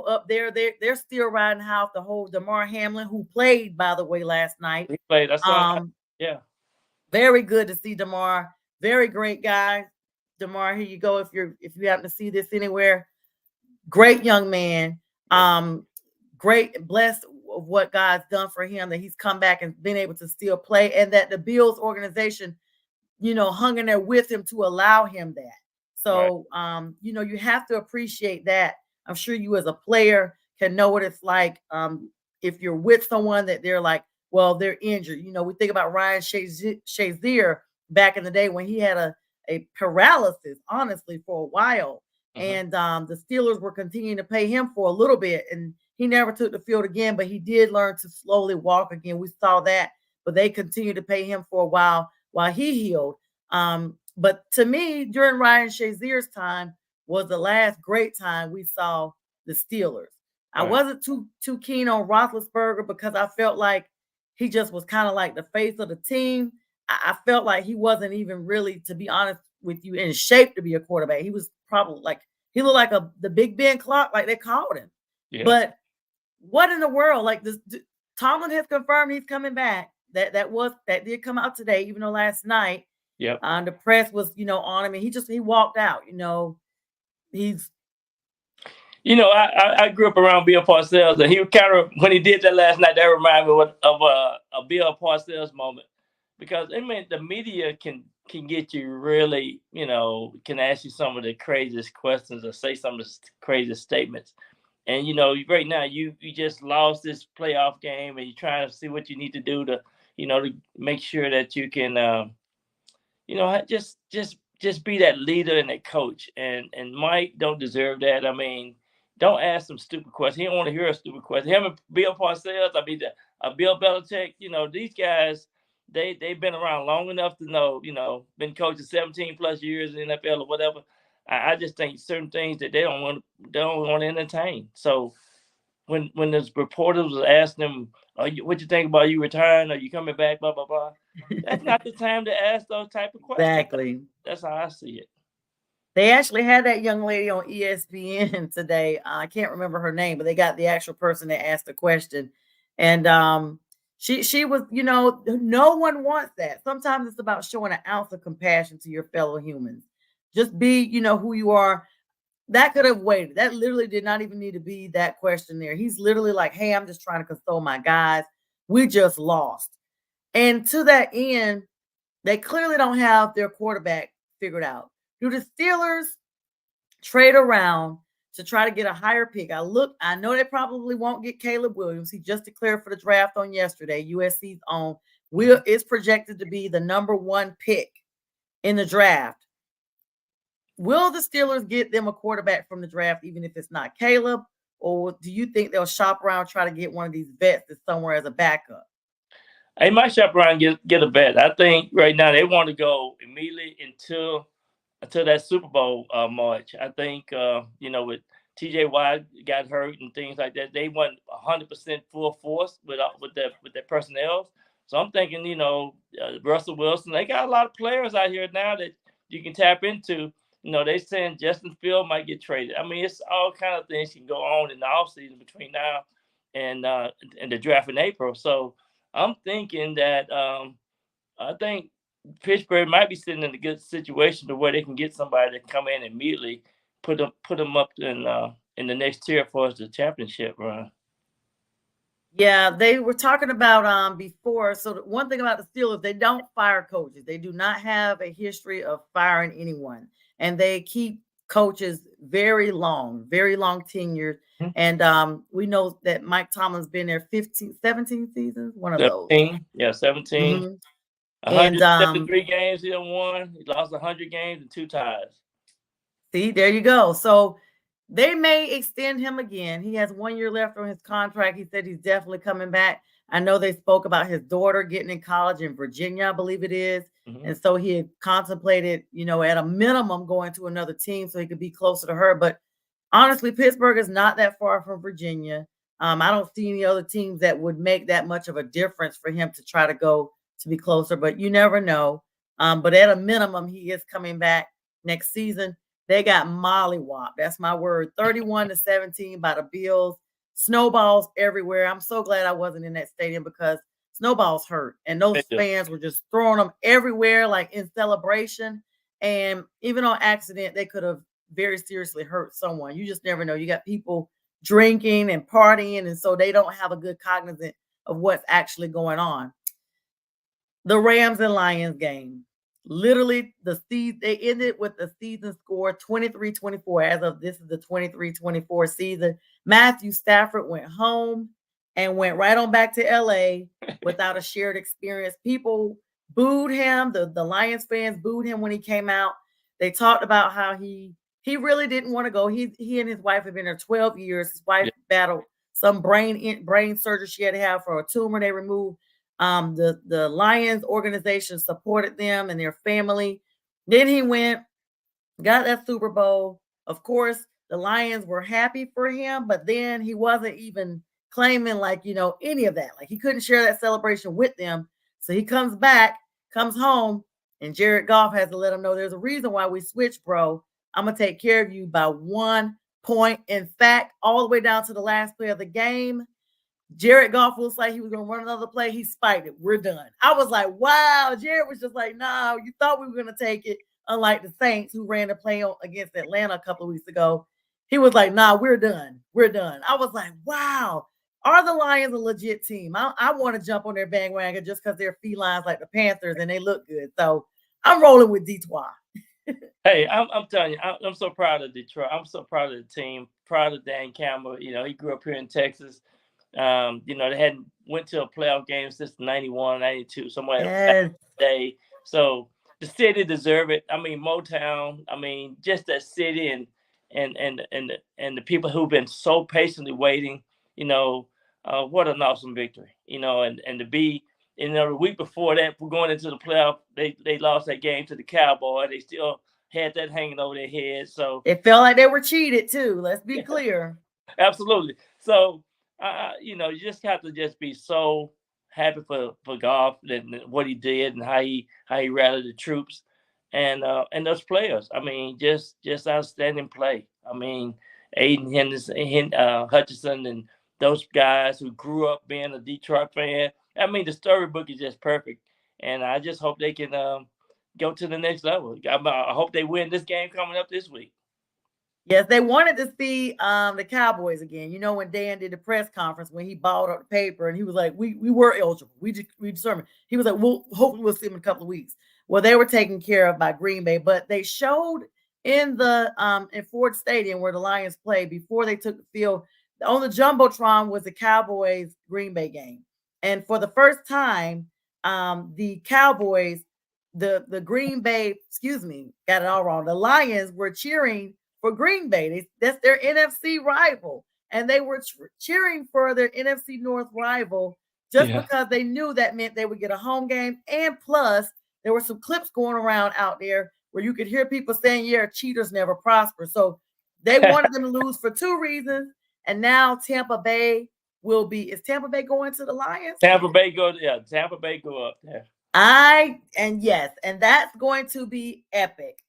up there, they're still riding house the whole Damar Hamlin, who played, by the way, last night. He played. I saw. Yeah. Very good to see Damar. Very great guy. Damar, here you go. If you happen to see this anywhere, great young man. Great, blessed of what God's done for him, that he's come back and been able to still play, and that the Bills organization, hung in there with him to allow him that. So, you have to appreciate that. I'm sure you as a player can know what it's like if you're with someone that they're like, well, they're injured. We think about Ryan Shazier back in the day when he had a paralysis, honestly, for a while. And the Steelers were continuing to pay him for a little bit, and he never took the field again, but he did learn to slowly walk again. We saw that, but they continued to pay him for a while he healed. But to me, during Ryan Shazier's time was the last great time we saw the Steelers. I wasn't too keen on Roethlisberger because I felt like he just was kind of like the face of the team. I felt like he wasn't even really, to be honest with you, in shape to be a quarterback. He was probably he looked like the Big Ben clock, like they called him. Yeah. But what in the world? Like this, Tomlin has confirmed he's coming back. That did come out today, even though last night, the press was, on him, and he walked out. He's. I grew up around Bill Parcells, and he kind of, when he did that last night, that reminded me of a Bill Parcells moment, because the media can get you really, can ask you some of the craziest questions or say some of the craziest statements. And, right now you just lost this playoff game, and you're trying to see what you need to do to, to make sure that you can, just be that leader and that coach. And Mike don't deserve that. I mean, don't ask some stupid questions. He don't want to hear a stupid question. Him and Bill Parcells, Bill Belichick, these guys, they've been around long enough to know, been coaching 17 plus years in the NFL or whatever. I just think certain things that they don't want to entertain. So when those reporters was asking them, what you think about you retiring? Are you coming back? Blah blah blah. That's not the time to ask those type of questions. Exactly. That's how I see it. They actually had that young lady on ESPN today. I can't remember her name, but they got the actual person that asked the question, and she was, no one wants that. Sometimes it's about showing an ounce of compassion to your fellow humans. Just be, who you are. That could have waited. That literally did not even need to be that question there. He's literally like, hey, I'm just trying to console my guys. We just lost. And to that end, they clearly don't have their quarterback figured out. Do the Steelers trade around to try to get a higher pick? I know they probably won't get Caleb Williams. He just declared for the draft on yesterday. USC's own is projected to be the number 1 pick in the draft. Will the Steelers get them a quarterback from the draft, even if it's not Caleb? Or do you think they'll shop around, try to get one of these vets that's somewhere as a backup? They might shop around and get a vet. I think right now they want to go immediately until that Super Bowl march. I think, with TJ Watt got hurt and things like that, they went 100% full force with their personnel. So I'm thinking, Russell Wilson, they got a lot of players out here now that you can tap into. They saying Justin Fields might get traded. I mean, it's all kind of things can go on in the offseason between now and the draft in April. So I'm thinking that I think Pittsburgh might be sitting in a good situation to where they can get somebody to come in immediately, put them up in the next tier for us the championship run. Yeah, they were talking about before. So one thing about the Steelers, they don't fire coaches. They do not have a history of firing anyone, and they keep coaches very long tenured. Mm-hmm. And we know that Mike Tomlin's been there 17 seasons, one of 17, those. Yeah, 17. Mm-hmm. 173 games he done won. He lost 100 games and 2 ties. See, there you go. So they may extend him again. He has 1 year left on his contract. He said he's definitely coming back. I know they spoke about his daughter getting in college in Virginia, I believe it is. Mm-hmm. And so he had contemplated, at a minimum going to another team so he could be closer to her. But honestly, Pittsburgh is not that far from Virginia. I don't see any other teams that would make that much of a difference for him to try to go to be closer, but you never know. But at a minimum, he is coming back next season. They got mollywopped. That's my word. 31-17 by the Bills. Snowballs everywhere. I'm so glad I wasn't in that stadium because snowballs hurt. And those fans were just throwing them everywhere, like in celebration. And even on accident, they could have very seriously hurt someone. You just never know. You got people drinking and partying, and so they don't have a good cognizance of what's actually going on. The Rams and Lions game. Literally, they ended with the season score 23-24. As of this is the 23-24 season. Matthew Stafford went home and went right on back to LA without a shared experience. People booed him. The Lions fans booed him when he came out. They talked about how he really didn't want to go. He and his wife have been there 12 years. His wife battled some brain surgery she had to have for a tumor they removed. The Lions organization supported them and their family. Then he went, got that Super Bowl. Of course, the Lions were happy for him, but then he wasn't even claiming any of that. Like he couldn't share that celebration with them. So he comes back, comes home, and Jared Goff has to let him know there's a reason why we switched, bro. I'm going to take care of you by 1 point. In fact, all the way down to the last play of the game, Jared Goff looks like he was going to run another play. He spiked it. We're done. I was like, wow. Jared was just like, no, you thought we were going to take it. Unlike the Saints who ran a play against Atlanta a couple of weeks ago. He was like, nah, we're done. We're done. I was like, wow. Are the Lions a legit team? I want to jump on their bandwagon just because they're felines like the Panthers and they look good. So I'm rolling with Detroit. Hey, I'm telling you, I'm so proud of Detroit. I'm so proud of the team. Proud of Dan Campbell. He grew up here in Texas. They hadn't went to a playoff game since 91, 92, somewhere that day. So the city deserve it. I mean, Motown. I mean, just that city and the people who've been so patiently waiting. What an awesome victory. And to be. The week before that, we're going into the playoff. They lost that game to the Cowboys. They still had that hanging over their heads. So it felt like they were cheated too. Let's be clear. Absolutely. So you just have to just be so happy for Goff and what he did and how he rallied the troops and those players. I mean, just outstanding play. I mean, Aiden Henderson, Hutchinson, and those guys who grew up being a Detroit fan. I mean, the storybook is just perfect, and I just hope they can go to the next level. I hope they win this game coming up this week. Yes, they wanted to see the Cowboys again. When Dan did the press conference when he balled up the paper and he was like, "We were eligible. We determined." He was like, "Hopefully we'll see them in a couple of weeks." Well, they were taken care of by Green Bay, but they showed in in Ford Stadium where the Lions played before they took the field. On the jumbotron was the Cowboys Green Bay game. And for the first time, the Cowboys, the Green Bay, got it all wrong. The Lions were cheering for Green Bay. That's their NFC rival. And they were cheering for their NFC North rival just because they knew that meant they would get a home game. And plus, there were some clips going around out there where you could hear people saying, yeah, cheaters never prosper. So they wanted them to lose for 2 reasons. And now Tampa Bay is Tampa Bay going to the Lions? Tampa Bay go up there. And that's going to be epic.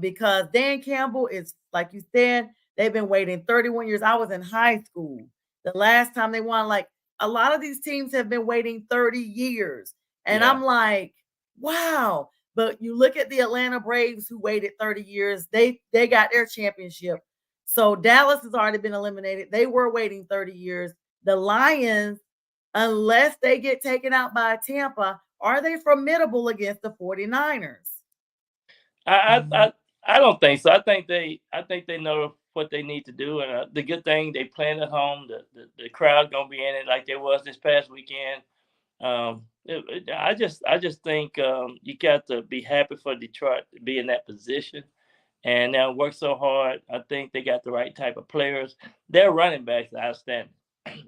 Because Dan Campbell is, like you said, they've been waiting 31 years. I was in high school. The last time they won, like a lot of these teams have been waiting 30 years. And I'm like, wow. But you look at the Atlanta Braves who waited 30 years, they got their championship. So Dallas has already been eliminated. They were waiting 30 years. The Lions, unless they get taken out by Tampa, are they formidable against the 49ers? I don't think so. I think they know what they need to do, and the good thing they playing at home. The crowd gonna be in it like there was this past weekend. I just think you got to be happy for Detroit to be in that position. And they'll work so hard. I think they got the right type of players. Their running backs are outstanding.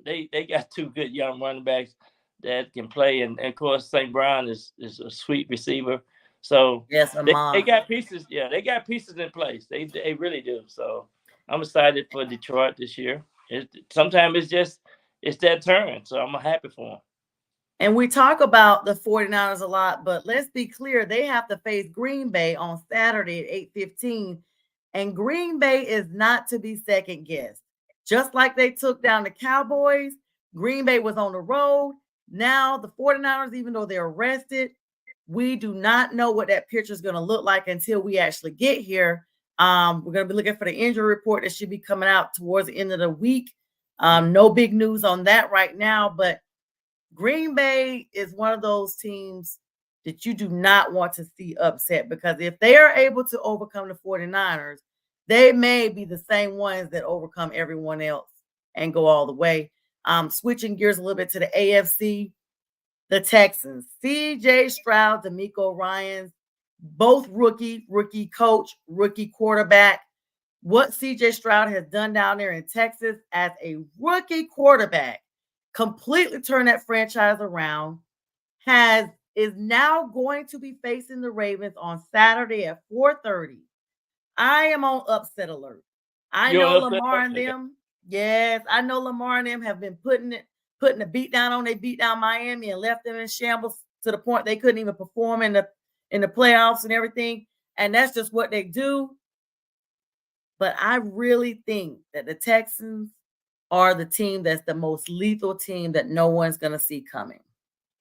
They got 2 good young running backs that can play, and of course St. Brown is a sweet receiver. So yes, they got pieces. Yeah, they got pieces in place. They really do. So I'm excited for Detroit this year. Sometimes it's their turn. So I'm happy for them. And we talk about the 49ers a lot, but let's be clear. They have to face Green Bay on Saturday at 8:15. And Green Bay is not to be second guessed. Just like they took down the Cowboys, Green Bay was on the road. Now the 49ers, even though they're rested, we do not know what that picture is going to look like until we actually get here. We're going to be looking for the injury report that should be coming out towards the end of the week. No big news on that right now, but Green Bay is one of those teams that you do not want to see upset, because if they are able to overcome the 49ers, they may be the same ones that overcome everyone else and go all the way. Switching gears a little bit to the AFC, the Texans, CJ Stroud, DeMeco Ryans, both rookie coach, rookie quarterback. What CJ Stroud has done down there in Texas as a rookie quarterback, completely turned that franchise around, is now going to be facing the Ravens on Saturday at 4:30. I am on upset alert. I know Lamar and them. Yes, I know Lamar and them have been putting the beat down on. They beat down Miami and left them in shambles to the point they couldn't even perform in the playoffs and everything. And that's just what they do. But I really think that the Texans are the team that's the most lethal team that no one's going to see coming.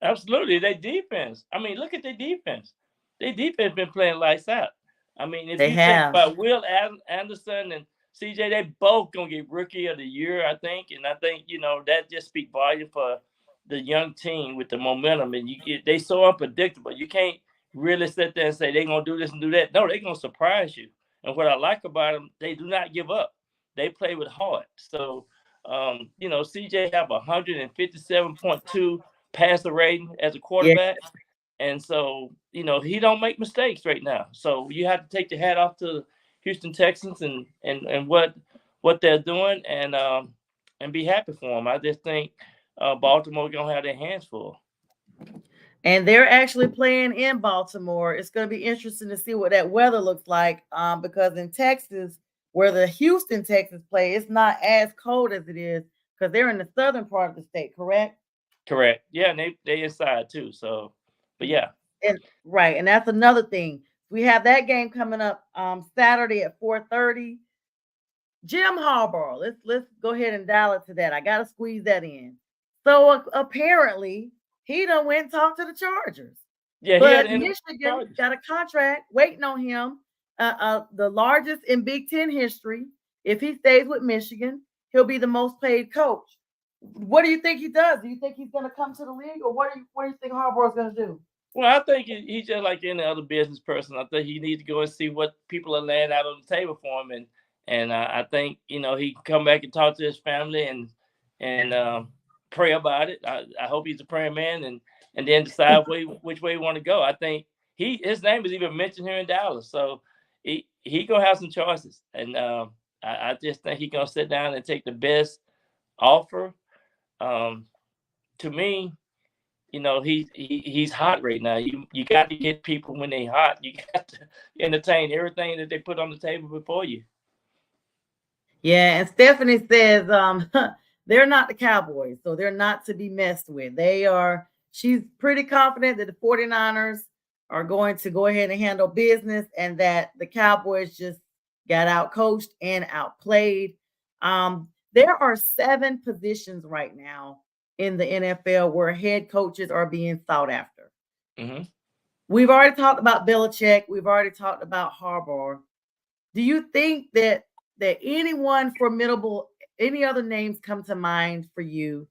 Absolutely. Their defense. I mean, look at their defense. Their defense been playing lights out. I mean, if you think about Will Anderson and CJ, they both going to get Rookie of the Year, I think. And I think, that just speaks volume for the young team with the momentum. And they so unpredictable. You can't really sit there and say they're going to do this and do that. No, they're going to surprise you. And what I like about them, they do not give up. They play with heart. So, CJ have 157.2 passer rating as a quarterback. Yeah. And so, he don't make mistakes right now. So you have to take your hat off to Houston Texans and what they're doing and be happy for them. I just think Baltimore going to have their hands full. And they're actually playing in Baltimore. It's going to be interesting to see what that weather looks like because in Texas, where the Houston Texans play, it's not as cold as it is because they're in the southern part of the state, correct? Correct. Yeah, and they inside too. So, but yeah. And right, and that's another thing. We have that game coming up Saturday at 4:30. Jim Harbaugh. Let's go ahead and dial it to that. I got to squeeze that in. So apparently, he done went and talked to the Chargers. Yeah, but Michigan got a contract waiting on him, the largest in Big Ten history. If he stays with Michigan, he'll be the most paid coach. What do you think he does? Do you think he's going to come to the league, or what do you think Harbaugh's going to do? Well, I think he's just like any other business person. I think he needs to go and see what people are laying out on the table for him, and I think he can come back and talk to his family and pray about it. I hope he's a praying man and then decide which way he want to go. I think his name is even mentioned here in Dallas, so he gonna have some choices, and I just think he's gonna sit down and take the best offer. To me, he's hot right now. You got to get people when they hot. You got to entertain everything that they put on the table before you. Yeah, and Stephanie says they're not the Cowboys, so they're not to be messed with. She's pretty confident that the 49ers are going to go ahead and handle business and that the Cowboys just got out-coached and outplayed. There are 7 positions right now in the NFL where head coaches are being sought after. Mm-hmm. We've already talked about Belichick. We've already talked about Harbaugh. Do you think that anyone formidable, any other names come to mind for you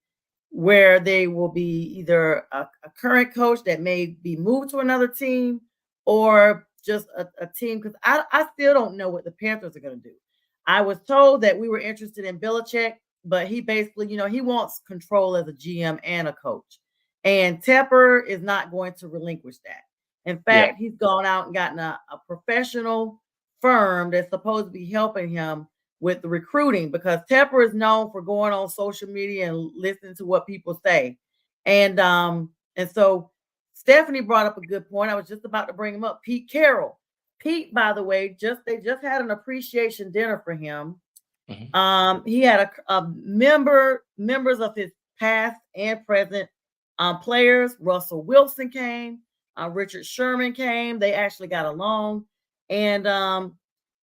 where they will be either a current coach that may be moved to another team or just a team? Because I still don't know what the Panthers are going to do. I was told that we were interested in Belichick, but he basically, he wants control as a GM and a coach. And Tepper is not going to relinquish that. In fact, he's gone out and gotten a professional firm that's supposed to be helping him with the recruiting, because Tepper is known for going on social media and listening to what people say. And so Stephanie brought up a good point. I was just about to bring him up. Pete Carroll. Pete, by the way, they just had an appreciation dinner for him. Mm-hmm. He had members of his past and present players. Russell Wilson came. Richard Sherman came. They actually got along. And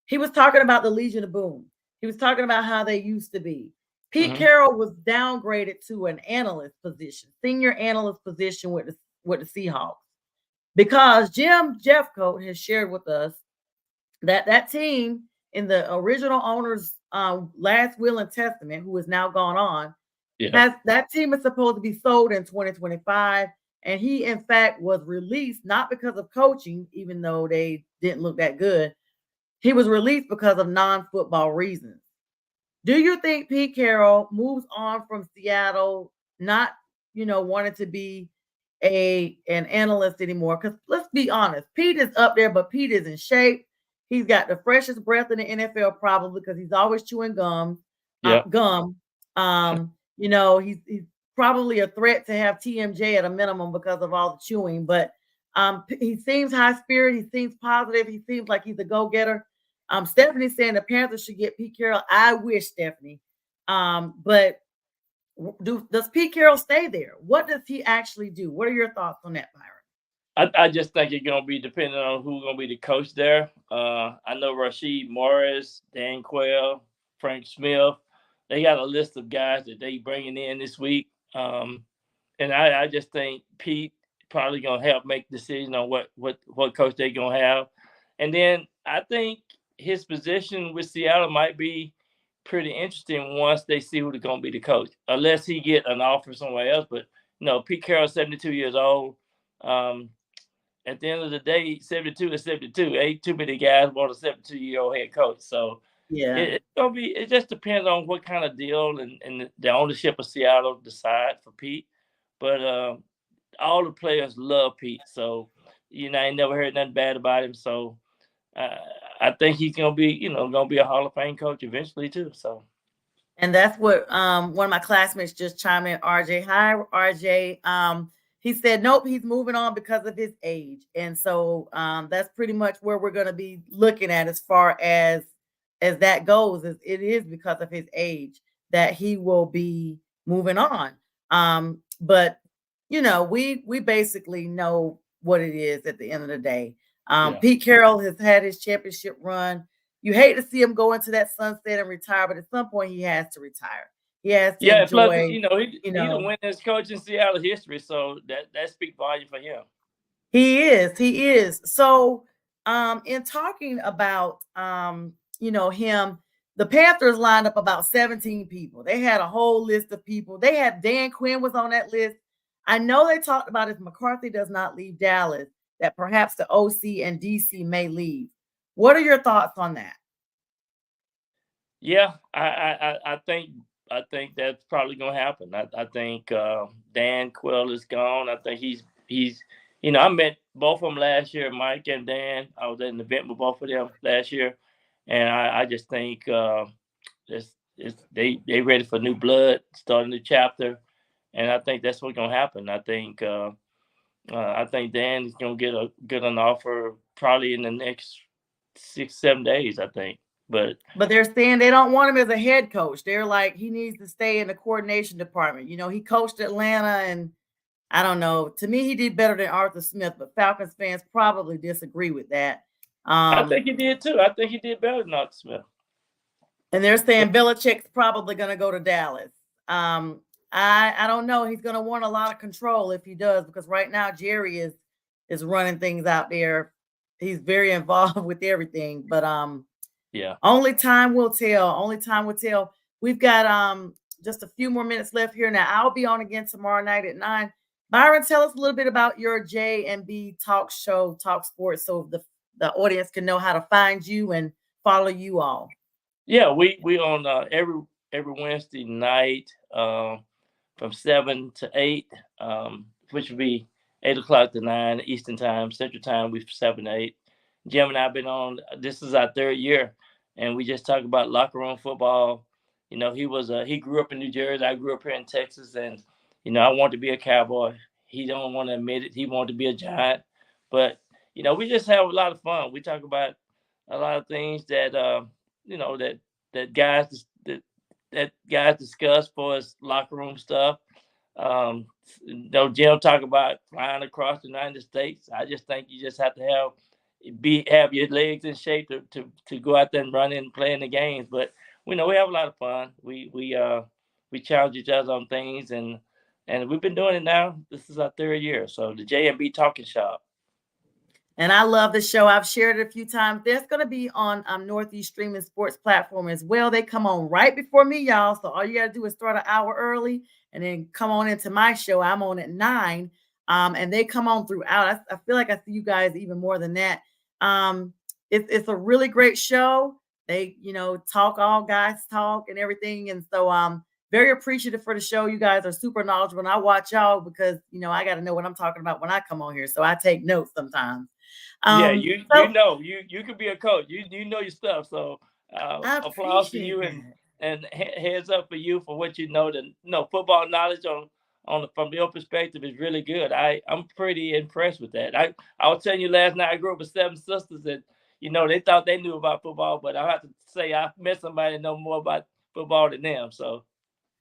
he was talking about the Legion of Boom. He was talking about how they used to be. Pete Mhm. Carroll was downgraded to an analyst position, senior analyst position with the Seahawks, because Jim Jeffcoat has shared with us that team in the original owner's last will and testament, who is now gone on, Yeah. has that team is supposed to be sold in 2025. And he, in fact, was released not because of coaching, even though they didn't look that good. He was released because of non-football reasons. Do you think Pete Carroll moves on from Seattle, not wanting to be an analyst anymore? Because let's be honest, Pete is up there, but Pete is in shape. He's got the freshest breath in the NFL, probably because he's always chewing gum. Yeah. He's probably a threat to have TMJ at a minimum because of all the chewing. But he seems high spirit. He seems positive. He seems like he's a go-getter. Stephanie's saying the Panthers should get Pete Carroll. I wish, Stephanie. But does Pete Carroll stay there? What does he actually do? What are your thoughts on that, Byron? I just think it's gonna be depending on who's gonna be the coach there. I know Rasheed Morris, Dan Quayle, Frank Smith. They got a list of guys that they bringing in this week, and I just think Pete probably gonna help make decision on what coach they gonna have, and then I think his position with Seattle might be pretty interesting once they see who's gonna be the coach, unless he get an offer somewhere else. But Pete Carroll's 72 years old. At the end of the day, 72 is 72. Ain't too many guys want a 72-year-old head coach. So Yeah. it's gonna be. It just depends on what kind of deal and the ownership of Seattle decide for Pete. But all the players love Pete, so I ain't never heard nothing bad about him. So I think he's gonna be a Hall of Fame coach eventually too. So. And that's what one of my classmates just chimed in, RJ. Hi, RJ. He said, nope, he's moving on because of his age. And so that's pretty much where we're going to be looking at as far as that goes. It is because of his age that he will be moving on. But we basically know what it is at the end of the day. Pete Carroll has had his championship run. You hate to see him go into that sunset and retire, but at some point he has to retire. He has to enjoy. Plus, he's the winningest coach in Seattle history, so that speaks volume for him. He is. So, in talking about him, the Panthers lined up about 17 people. They had a whole list of people. They had Dan Quinn was on that list. I know they talked about if McCarthy does not leave Dallas, that perhaps the OC and DC may leave. What are your thoughts on that? Yeah, I think that's probably gonna happen. I think Dan Quill is gone. I think he's I met both of them last year, Mike and Dan. I was at an event with both of them last year, and I just think they ready for new blood, start a new chapter, and I think that's what's gonna happen. I think Dan is gonna get an offer probably in the next 6-7 days. I think. But they're saying they don't want him as a head coach. They're like, he needs to stay in the coordination department. He coached Atlanta, and I don't know. To me, he did better than Arthur Smith, but Falcons fans probably disagree with that. I think he did too. I think he did better than Arthur Smith. And they're saying Belichick's probably going to go to Dallas. I don't know. He's going to want a lot of control if he does, because right now Jerry is running things out there. He's very involved with everything, but yeah. Only time will tell. We've got just a few more minutes left here. Now, I'll be on again tomorrow night at 9. Byron, tell us a little bit about your J&B talk show, Talk Sports, so the audience can know how to find you and follow you all. Yeah, we on every Wednesday night from 7 to 8, which would be 8 o'clock to 9 Eastern Time, Central Time. We 7 to 8. Jim and I've been on. This is our 3rd year, and we just talk about locker room football. He grew up in New Jersey. I grew up here in Texas, and I wanted to be a Cowboy. He don't want to admit it. He wanted to be a Giant, but we just have a lot of fun. We talk about a lot of things that that guys discuss for us locker room stuff. Jim talk about flying across the United States. I just think you just have to have have your legs in shape to go out there and run and play in the games. But we have a lot of fun. We challenge each other on things, and we've been doing it now. This is our 3rd year. So the J&B Talking Shop. And I love the show. I've shared it a few times. There's going to be on Northeast Streaming Sports platform as well. They come on right before me, y'all. So all you got to do is start an hour early and then come on into my show. I'm on at 9. And they come on throughout. I feel like I see you guys even more than that. It's a really great show. They, talk, all guys talk and everything. And so very appreciative for the show. You guys are super knowledgeable. And I watch y'all because, I got to know what I'm talking about when I come on here. So I take notes sometimes. You could be a coach. You know your stuff. So applause to you and heads up for you for what you know. Football knowledge from your perspective is really good. I'm pretty impressed with that. I was telling you last night, I grew up with 7 sisters and they thought they knew about football, but I have to say I met somebody that know more about football than them. So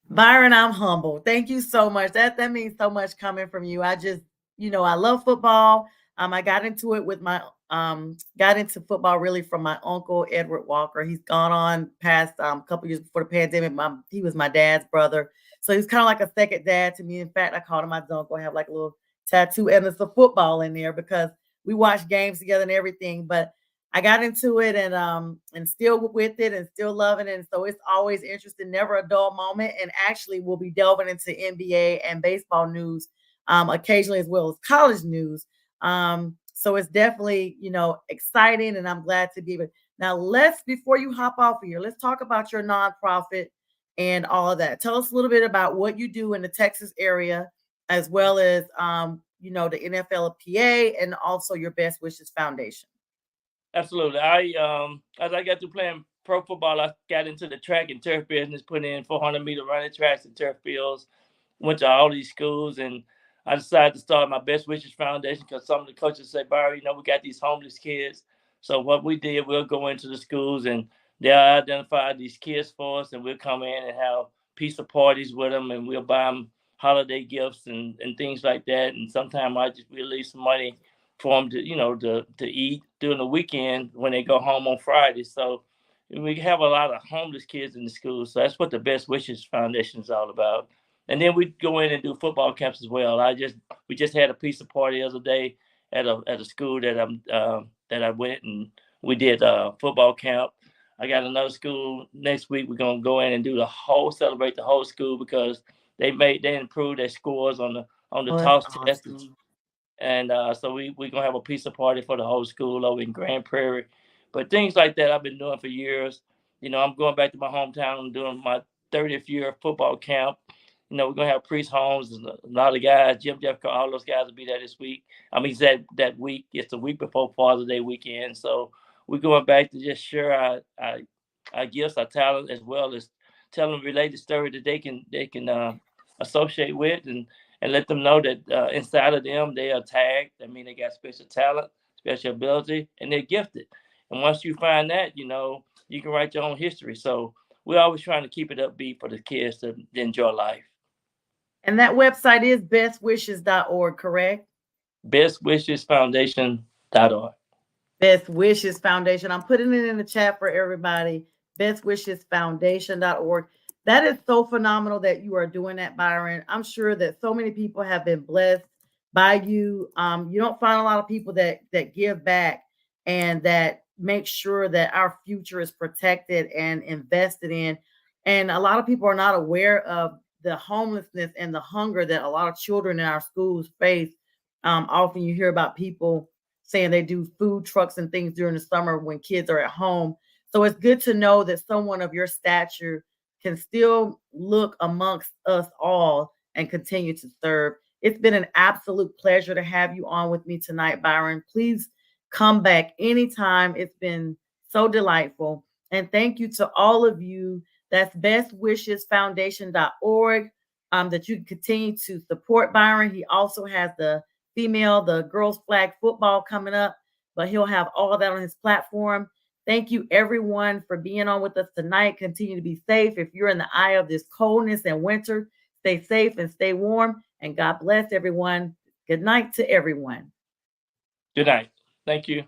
Byron, I'm humble. Thank you so much. That means so much coming from you. I just, I love football. I got into it with got into football really from my uncle, Edward Walker. He's gone on past a couple years before the pandemic. He was my dad's brother. So he's kind of like a second dad to me. In fact, I called him my uncle. I have like a little tattoo and it's a football in there because we watch games together and everything. But I got into it and still with it and still loving it. And so it's always interesting, never a dull moment. And actually we'll be delving into NBA and baseball news occasionally as well as college news. So it's definitely, exciting and I'm glad to be able. Now before you hop off of here, let's talk about your nonprofit and all of that. Tell us a little bit about what you do in the Texas area, as well as, the NFLPA and also your Best Wishes Foundation. Absolutely. As I got through playing pro football, I got into the track and turf business, put in 400-meter running tracks and turf fields, went to all these schools, and I decided to start my Best Wishes Foundation because some of the coaches say, Byron, we got these homeless kids. So what we did, we'll go into the schools and they'll identify these kids for us, and we'll come in and have pizza parties with them, and we'll buy them holiday gifts and things like that. And sometimes I just release some money for them to eat during the weekend when they go home on Friday. So we have a lot of homeless kids in the schools. So that's what the Best Wishes Foundation is all about. And then we go in and do football camps as well. We just had a pizza party the other day at a school that I went, and we did a football camp. I got another school next week. We're gonna go in and celebrate the whole school because they improved their scores on the toss test. And so we're going to have a pizza party for the whole school over in Grand Prairie. But things like that I've been doing for years. I'm going back to my hometown and doing my 30th year of football camp. We're going to have Priest Holmes and a lot of guys, Jim Defco, all those guys will be there this week. That week. It's the week before Father's Day weekend. So we're going back to just share our gifts, our talent, as well as tell them related stories that they can associate with and let them know that inside of them, they are tagged. I mean, they got special talent, special ability, and they're gifted. And once you find that, you can write your own history. So we're always trying to keep it upbeat for the kids to enjoy life. And that website is bestwishes.org, correct? bestwishesfoundation.org. Best Wishes Foundation. I'm putting it in the chat for everybody. bestwishesfoundation.org. That is so phenomenal that you are doing that, Byron. I'm sure that so many people have been blessed by you. You don't find a lot of people that give back and that make sure that our future is protected and invested in. And a lot of people are not aware of the homelessness and the hunger that a lot of children in our schools face. Often you hear about people saying they do food trucks and things during the summer when kids are at home. So it's good to know that someone of your stature can still look amongst us all and continue to serve. It's been an absolute pleasure to have you on with me tonight, Byron. Please come back anytime. It's been so delightful. And thank you to all of you. That's bestwishesfoundation.org, that you can continue to support Byron. He also has the girls flag football coming up, but he'll have all of that on his platform. Thank you, everyone, for being on with us tonight. Continue to be safe. If you're in the eye of this coldness and winter, stay safe and stay warm. And God bless everyone. Good night to everyone. Good night. Thank you.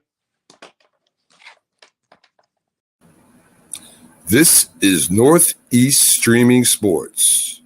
This is Northeast Streaming Sports.